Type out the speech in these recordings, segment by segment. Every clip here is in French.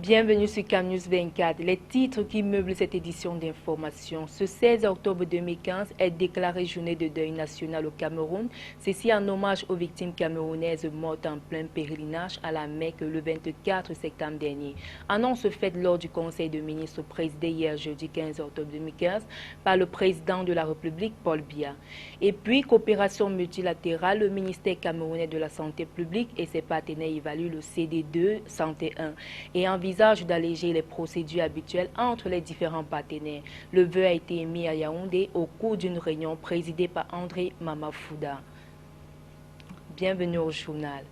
Bienvenue sur CamNews 24. Les titres qui meublent cette édition d'information. Ce 16 octobre 2015 est déclarée journée de deuil national au Cameroun. Ceci en hommage aux victimes camerounaises mortes en plein pèlerinage à la Mecque le 24 septembre dernier. Annonce faite lors du Conseil de ministres présidé hier jeudi 15 octobre 2015 par le président de la République, Paul Biya. Et puis, coopération multilatérale, le ministère camerounais de la Santé publique et ses partenaires évaluent le CD2 Santé 1 et envisagent d'alléger les procédures habituelles entre les différents partenaires. Le vœu a été émis à Yaoundé au cours d'une réunion présidée par André Mamafouda. Bienvenue au journal.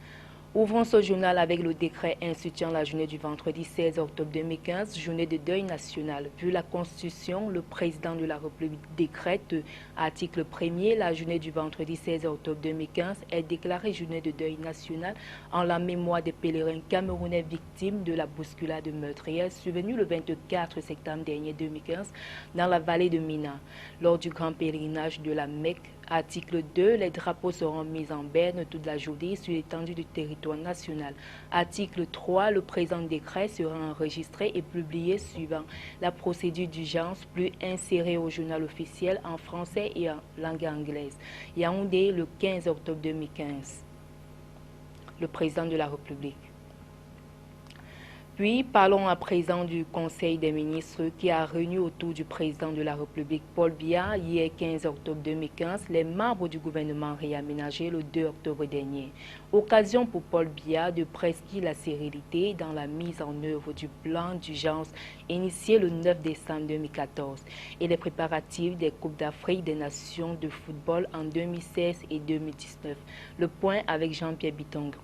Ouvrons ce journal avec le décret instituant la journée du vendredi 16 octobre 2015, journée de deuil national. Vu la Constitution, le président de la République décrète, article 1er, la journée du vendredi 16 octobre 2015 est déclarée journée de deuil national en la mémoire des pèlerins camerounais victimes de la bousculade meurtrière survenue le 24 septembre dernier 2015 dans la vallée de Mina, lors du grand pèlerinage de la Mecque. Article 2, les drapeaux seront mis en berne toute la journée sur l'étendue du territoire national. Article 3, le présent décret sera enregistré et publié suivant la procédure d'urgence, plus insérée au journal officiel en français et en langue anglaise. Yaoundé, le 15 octobre 2015. Le président de la République. Puis, parlons à présent du Conseil des ministres qui a réuni autour du président de la République, Paul Biya, hier 15 octobre 2015, les membres du gouvernement réaménagé le 2 octobre dernier. Occasion pour Paul Biya de prescrire la sérénité dans la mise en œuvre du plan d'urgence initié le 9 décembre 2014 et les préparatifs des Coupes d'Afrique des Nations de football en 2016 et 2019. Le point avec Jean-Pierre Bitongo.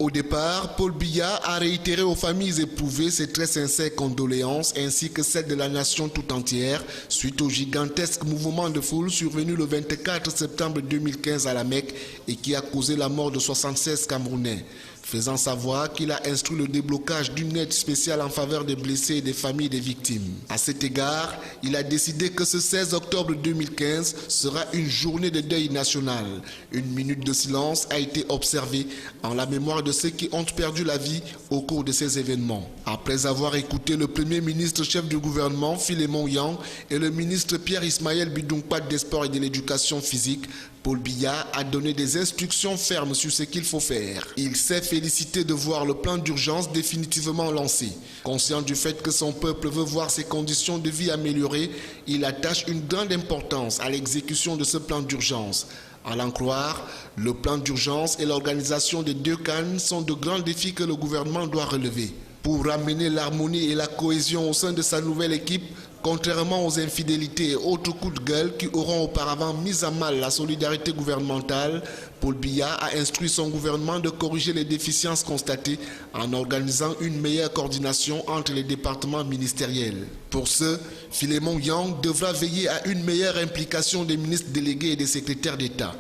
Au départ, Paul Biya a réitéré aux familles éprouvées ses très sincères condoléances ainsi que celles de la nation tout entière suite au gigantesque mouvement de foule survenu le 24 septembre 2015 à la Mecque et qui a causé la mort de 76 Camerounais, faisant savoir qu'il a instruit le déblocage d'une aide spéciale en faveur des blessés et des familles des victimes. À cet égard, il a décidé que ce 16 octobre 2015 sera une journée de deuil national. Une minute de silence a été observée en la mémoire de ceux qui ont perdu la vie au cours de ces événements. Après avoir écouté le premier ministre chef du gouvernement, Philémon Yang, et le ministre Pierre-Ismaël Bidounkpat des Sports et de l'Éducation physique, Paul Biya a donné des instructions fermes sur ce qu'il faut faire. Il s'est félicité de voir le plan d'urgence définitivement lancé. Conscient du fait que son peuple veut voir ses conditions de vie améliorées, il attache une grande importance à l'exécution de ce plan d'urgence. À l'en croire, le plan d'urgence et l'organisation des deux CAN sont de grands défis que le gouvernement doit relever. Pour ramener l'harmonie et la cohésion au sein de sa nouvelle équipe, contrairement aux infidélités et autres coups de gueule qui auront auparavant mis à mal la solidarité gouvernementale, Paul Biya a instruit son gouvernement de corriger les déficiences constatées en organisant une meilleure coordination entre les départements ministériels. Pour ce, Philémon Yang devra veiller à une meilleure implication des ministres délégués et des secrétaires d'État.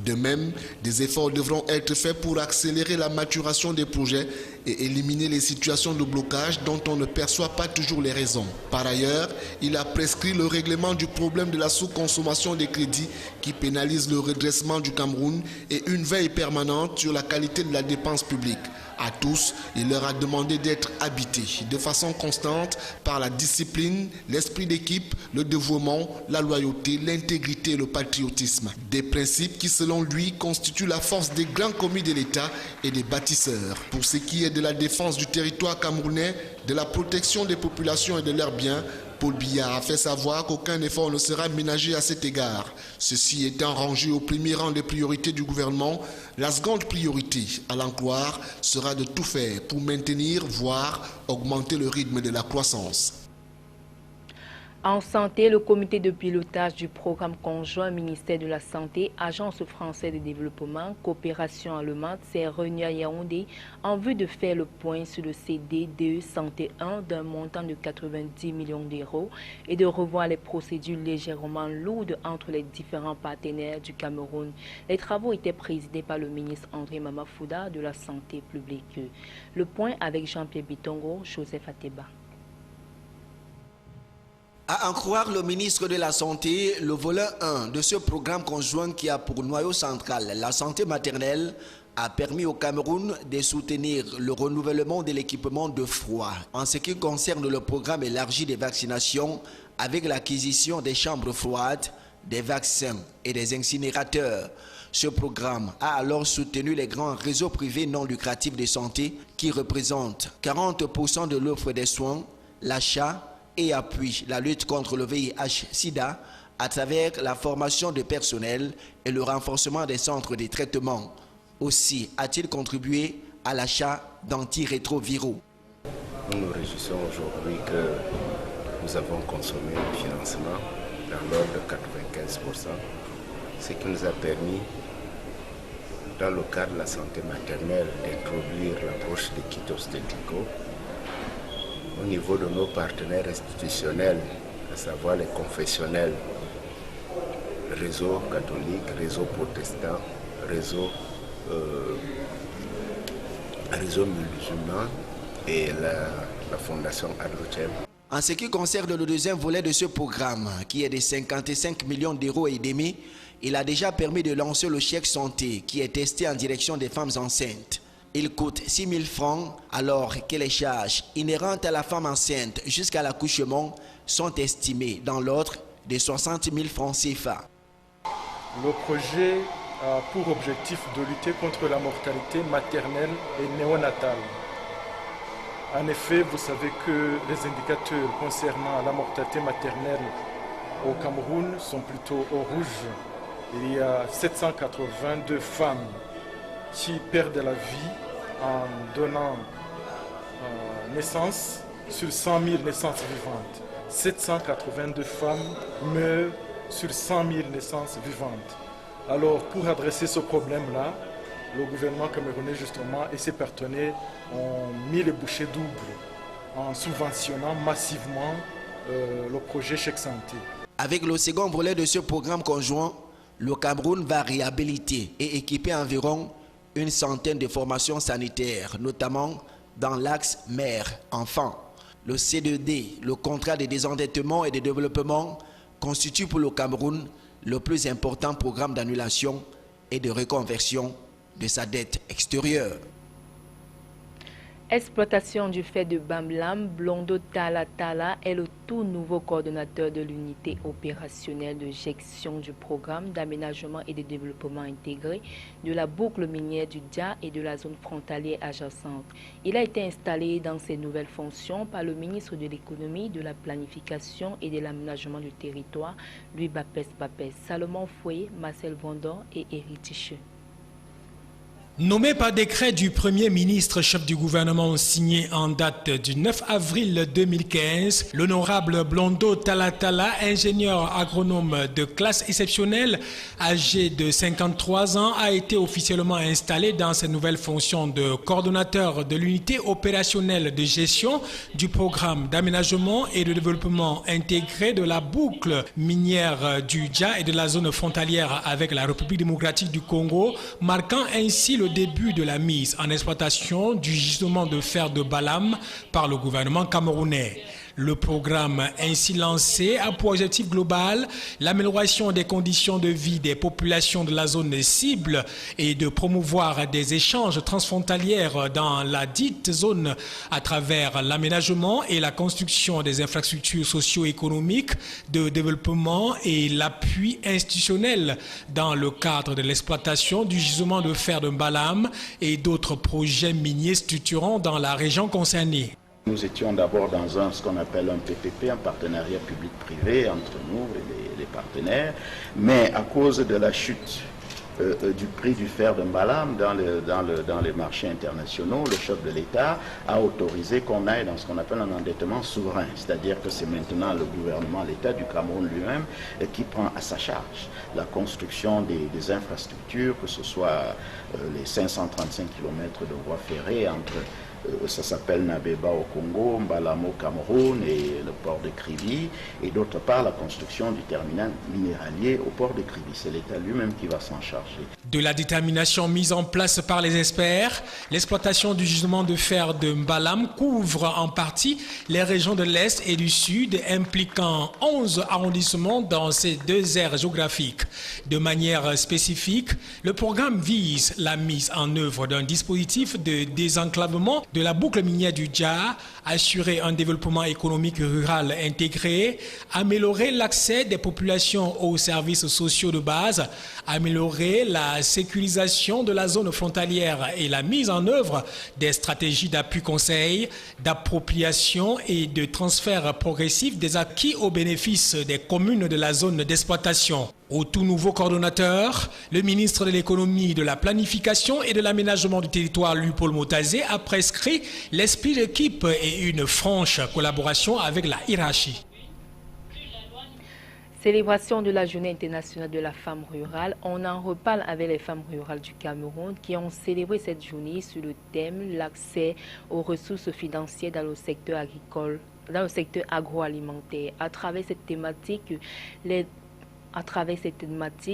De même, des efforts devront être faits pour accélérer la maturation des projets et éliminer les situations de blocage dont on ne perçoit pas toujours les raisons. Par ailleurs, il a prescrit le règlement du problème de la sous-consommation des crédits qui pénalise le redressement du Cameroun et une veille permanente sur la qualité de la dépense publique. À tous, il leur a demandé d'être habités de façon constante par la discipline, l'esprit d'équipe, le dévouement, la loyauté, l'intégrité et le patriotisme. Des principes qui, selon lui, constituent la force des grands commis de l'État et des bâtisseurs. Pour ce qui est de la défense du territoire camerounais, de la protection des populations et de leurs biens, Paul Biya a fait savoir qu'aucun effort ne sera ménagé à cet égard. Ceci étant rangé au premier rang des priorités du gouvernement, la seconde priorité, à l'en croire, sera de tout faire pour maintenir, voire augmenter le rythme de la croissance. En santé, le comité de pilotage du programme conjoint ministère de la Santé, Agence française de développement, coopération allemande s'est réuni à Yaoundé en vue de faire le point sur le CD2 Santé 1 d'un montant de 90 millions d'euros et de revoir les procédures légèrement lourdes entre les différents partenaires du Cameroun. Les travaux étaient présidés par le ministre André Mamafouda de la Santé publique. Le point avec Jean-Pierre Bitongo, Joseph Ateba. À en croire le ministre de la Santé, le volet 1 de ce programme conjoint qui a pour noyau central la santé maternelle a permis au Cameroun de soutenir le renouvellement de l'équipement de froid en ce qui concerne le programme élargi des vaccinations avec l'acquisition des chambres froides, des vaccins et des incinérateurs. Ce programme a alors soutenu les grands réseaux privés non lucratifs de santé qui représentent 40% de l'offre des soins, l'achat et appuient la lutte contre le VIH-Sida à travers la formation de personnel et le renforcement des centres de traitement. Aussi a-t-il contribué à l'achat d'antirétroviraux. Nous nous réjouissons aujourd'hui que nous avons consommé un financement dans l'ordre de 95%, ce qui nous a permis, dans le cadre de la santé maternelle, d'introduire l'approche des kits obstétricaux au niveau de nos partenaires institutionnels, à savoir les confessionnels, réseau catholique, réseau protestant, réseau musulman et la fondation Adlochem. En ce qui concerne le deuxième volet de ce programme, qui est de 55 millions d'euros et demi, il a déjà permis de lancer le chèque santé qui est testé en direction des femmes enceintes. Il coûte 6 000 francs alors que les charges inhérentes à la femme enceinte jusqu'à l'accouchement sont estimées dans l'ordre de 60 000 francs CFA. Le projet a pour objectif de lutter contre la mortalité maternelle et néonatale. En effet, vous savez que les indicateurs concernant la mortalité maternelle au Cameroun sont plutôt au rouge. Il y a 782 femmes qui perdent la vie en donnant naissance sur 100 000 naissances vivantes. 782 femmes meurent sur 100 000 naissances vivantes. Alors, pour adresser ce problème-là, le gouvernement camerounais justement et ses partenaires ont mis les bouchées doubles en subventionnant massivement le projet Chèque Santé. Avec le second volet de ce programme conjoint, le Cameroun va réhabiliter et équiper environ une centaine de formations sanitaires, notamment dans l'axe mère-enfant. Le C2D, le contrat de désendettement et de développement, constitue pour le Cameroun le plus important programme d'annulation et de reconversion de sa dette extérieure. Exploitation du fait de Bamlam, Blondo Tala Tala est le tout nouveau coordonnateur de l'unité opérationnelle de gestion du programme d'aménagement et de développement intégré de la boucle minière du Dja et de la zone frontalière adjacente. Il a été installé dans ses nouvelles fonctions par le ministre de l'économie, de la planification et de l'aménagement du territoire, Louis Bapès, Salomon Foué, Marcel Vendor et Éric Ticheux. Nommé par décret du Premier ministre, chef du gouvernement signé en date du 9 avril 2015, l'honorable Blondo Talatala, ingénieur agronome de classe exceptionnelle, âgé de 53 ans, a été officiellement installé dans ses nouvelles fonctions de coordonnateur de l'unité opérationnelle de gestion du programme d'aménagement et de développement intégré de la boucle minière du Dja et de la zone frontalière avec la République démocratique du Congo, marquant ainsi le début de la mise en exploitation du gisement de fer de Balam par le gouvernement camerounais. Le programme ainsi lancé a pour objectif global l'amélioration des conditions de vie des populations de la zone cible et de promouvoir des échanges transfrontaliers dans la dite zone à travers l'aménagement et la construction des infrastructures socio-économiques de développement et l'appui institutionnel dans le cadre de l'exploitation du gisement de fer de Balam et d'autres projets miniers structurants dans la région concernée. Nous étions d'abord dans ce qu'on appelle un PPP, un partenariat public-privé entre nous et les partenaires, mais à cause de la chute du prix du fer de Mbalam dans les marchés internationaux, le chef de l'État a autorisé qu'on aille dans ce qu'on appelle un endettement souverain, c'est-à-dire que c'est maintenant le gouvernement, l'État du Cameroun lui-même qui prend à sa charge la construction des infrastructures, que ce soit les 535 km de voies ferrées entre Ça s'appelle Nabeba au Congo, Mbalam au Cameroun et le port de Kribi. Et d'autre part, la construction du terminal minéralier au port de Kribi. C'est l'État lui-même qui va s'en charger. De la détermination mise en place par les experts, l'exploitation du gisement de fer de Mbalam couvre en partie les régions de l'Est et du Sud, impliquant 11 arrondissements dans ces deux aires géographiques. De manière spécifique, le programme vise la mise en œuvre d'un dispositif de désenclavement de la boucle minière du Dja, assurer un développement économique rural intégré, améliorer l'accès des populations aux services sociaux de base, améliorer la sécurisation de la zone frontalière et la mise en œuvre des stratégies d'appui conseil, d'appropriation et de transfert progressif des acquis au bénéfice des communes de la zone d'exploitation. Au tout nouveau coordonnateur, le ministre de l'économie, de la planification et de l'aménagement du territoire, Paul Motazé, a prescrit l'esprit d'équipe et une franche collaboration avec la hiérarchie. Célébration de la Journée internationale de la femme rurale. On en reparle avec les femmes rurales du Cameroun qui ont célébré cette journée sur le thème l'accès aux ressources financières dans le secteur agricole, dans le secteur agroalimentaire. À travers cette thématique,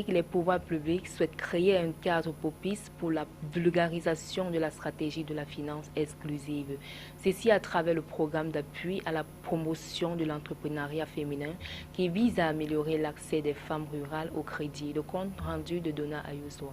les pouvoirs publics souhaitent créer un cadre propice pour la vulgarisation de la stratégie de la finance exclusive. Ceci à travers le programme d'appui à la promotion de l'entrepreneuriat féminin qui vise à améliorer l'accès des femmes rurales au crédit. Le compte rendu de Donna Ayuso.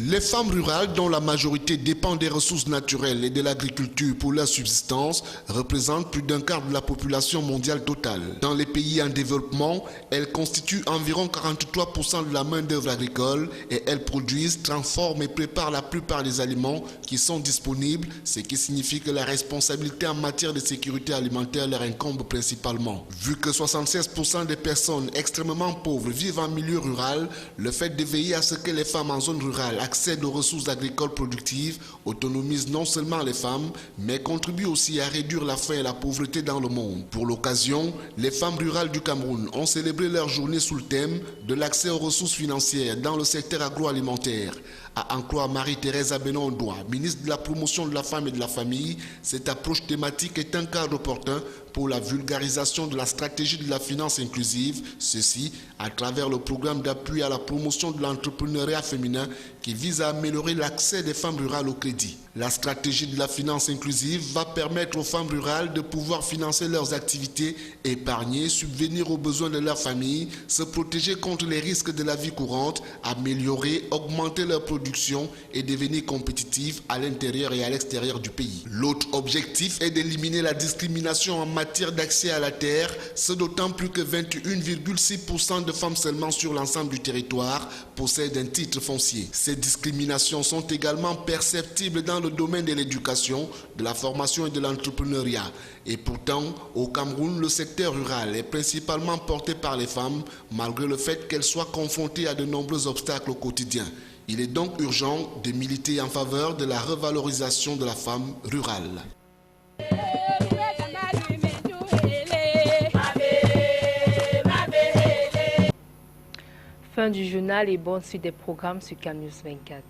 Les femmes rurales, dont la majorité dépend des ressources naturelles et de l'agriculture pour leur subsistance, représentent plus d'un quart de la population mondiale totale. Dans les pays en développement, elles constituent environ 43% de la main-d'œuvre agricole et elles produisent, transforment et préparent la plupart des aliments qui sont disponibles, ce qui signifie que la responsabilité en matière de sécurité alimentaire leur incombe principalement. Vu que 76% des personnes extrêmement pauvres vivent en milieu rural, le fait de veiller à ce que les femmes en zone rurale accèdent aux ressources agricoles productives autonomise non seulement les femmes, mais contribue aussi à réduire la faim et la pauvreté dans le monde. Pour l'occasion, les femmes rurales du Cameroun ont célébré leur journée sous le thème de l'accès aux ressources financières dans le secteur agroalimentaire. À en croire Marie-Thérèse Abenon-Doua, ministre de la Promotion de la Femme et de la Famille, cette approche thématique est un cadre opportun pour la vulgarisation de la stratégie de la finance inclusive, ceci à travers le programme d'appui à la promotion de l'entrepreneuriat féminin qui vise à améliorer l'accès des femmes rurales au crédit. La stratégie de la finance inclusive va permettre aux femmes rurales de pouvoir financer leurs activités, épargner, subvenir aux besoins de leur famille, se protéger contre les risques de la vie courante, améliorer, augmenter leur production et devenir compétitives à l'intérieur et à l'extérieur du pays. L'autre objectif est d'éliminer la discrimination en matière d'accès à la terre, ce d'autant plus que 21,6% de femmes seulement sur l'ensemble du territoire possèdent un titre foncier. Ces discriminations sont également perceptibles dans le domaine de l'éducation, de la formation et de l'entrepreneuriat. Et pourtant, au Cameroun, le secteur rural est principalement porté par les femmes, malgré le fait qu'elles soient confrontées à de nombreux obstacles au quotidien. Il est donc urgent de militer en faveur de la revalorisation de la femme rurale. Fin du journal et bonne suite des programmes sur CANews 24.